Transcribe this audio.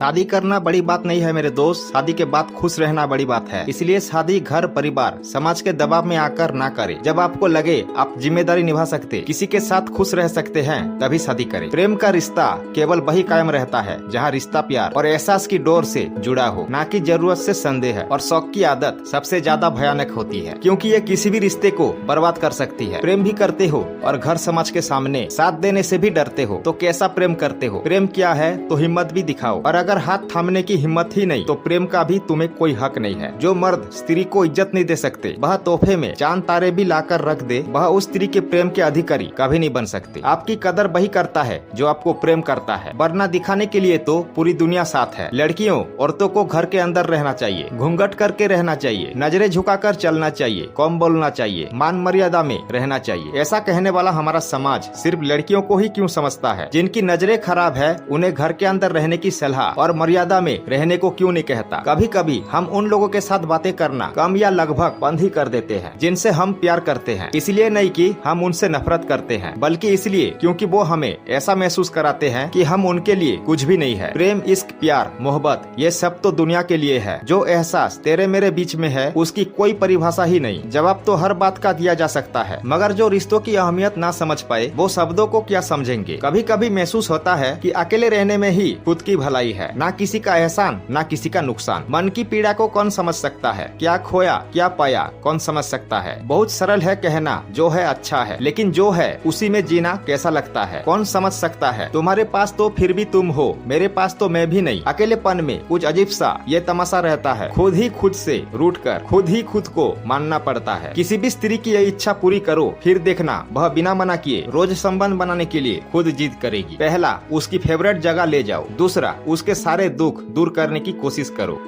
शादी करना बड़ी बात नहीं है मेरे दोस्त, शादी के बाद खुश रहना बड़ी बात है। इसलिए शादी घर परिवार समाज के दबाव में आकर ना करें। जब आपको लगे आप जिम्मेदारी निभा सकते, किसी के साथ खुश रह सकते हैं, तभी शादी करें। प्रेम का रिश्ता केवल वही कायम रहता है जहाँ रिश्ता प्यार और एहसास की डोर से जुड़ा हो, ना कि जरूरत से संदेह और शौक की आदत सबसे ज्यादा भयानक होती है, क्योंकि ये किसी भी रिश्ते को बर्बाद कर सकती है। प्रेम भी करते हो और घर समाज के सामने साथ देने से भी डरते हो तो कैसा प्रेम करते हो? प्रेम क्या है तो हिम्मत भी दिखाओ, और अगर हाथ थामने की हिम्मत ही नहीं तो प्रेम का भी तुम्हें कोई हक नहीं है। जो मर्द स्त्री को इज्जत नहीं दे सकते, वह तोहफे में चांद तारे भी लाकर रख दे, वह उस स्त्री के प्रेम के अधिकारी कभी नहीं बन सकते। आपकी कदर वही करता है जो आपको प्रेम करता है, वरना दिखाने के लिए तो पूरी दुनिया साथ है। लड़कियों औरतों को घर के अंदर रहना चाहिए, घूंघट करके रहना चाहिए, नजरें झुकाकर चलना चाहिए, कम बोलना चाहिए, मान मर्यादा में रहना चाहिए। ऐसा कहने वाला हमारा समाज सिर्फ लड़कियों को ही क्यों समझता है? जिनकी नजरें खराब है उन्हें घर के अंदर रहने की सलाह और मर्यादा में रहने को क्यों नहीं कहता? कभी कभी हम उन लोगों के साथ बातें करना कम या लगभग बंद ही कर देते हैं जिनसे हम प्यार करते हैं। इसलिए नहीं कि हम उनसे नफरत करते हैं, बल्कि इसलिए क्योंकि वो हमें ऐसा महसूस कराते हैं कि हम उनके लिए कुछ भी नहीं है। प्रेम, इश्क, प्यार, मोहब्बत ये सब तो दुनिया के लिए है। जो एहसास तेरे मेरे बीच में है उसकी कोई परिभाषा ही नहीं। जवाब तो हर बात का दिया जा सकता है, मगर जो रिश्तों की अहमियत ना समझ पाए वो शब्दों को क्या समझेंगे? कभी कभी महसूस होता है कि अकेले रहने में ही खुद की भलाई है, ना किसी का एहसान ना किसी का नुकसान। मन की पीड़ा को कौन समझ सकता है? क्या खोया क्या पाया कौन समझ सकता है? बहुत सरल है कहना जो है अच्छा है, लेकिन जो है उसी में जीना कैसा लगता है कौन समझ सकता है? तुम्हारे पास तो फिर भी तुम हो, मेरे पास तो मैं भी नहीं। अकेलेपन में कुछ अजीब सा ये तमाशा रहता है, खुद ही खुद से रूठ कर खुद ही खुद को मानना पड़ता है। किसी भी स्त्री की ये इच्छा पूरी करो, फिर देखना वह बिना मना किए रोज संबंध बनाने के लिए खुद जिद करेगी। पहला, उसकी फेवरेट जगह ले जाओ। दूसरा, उसके सारे दुख दूर करने की कोशिश करो।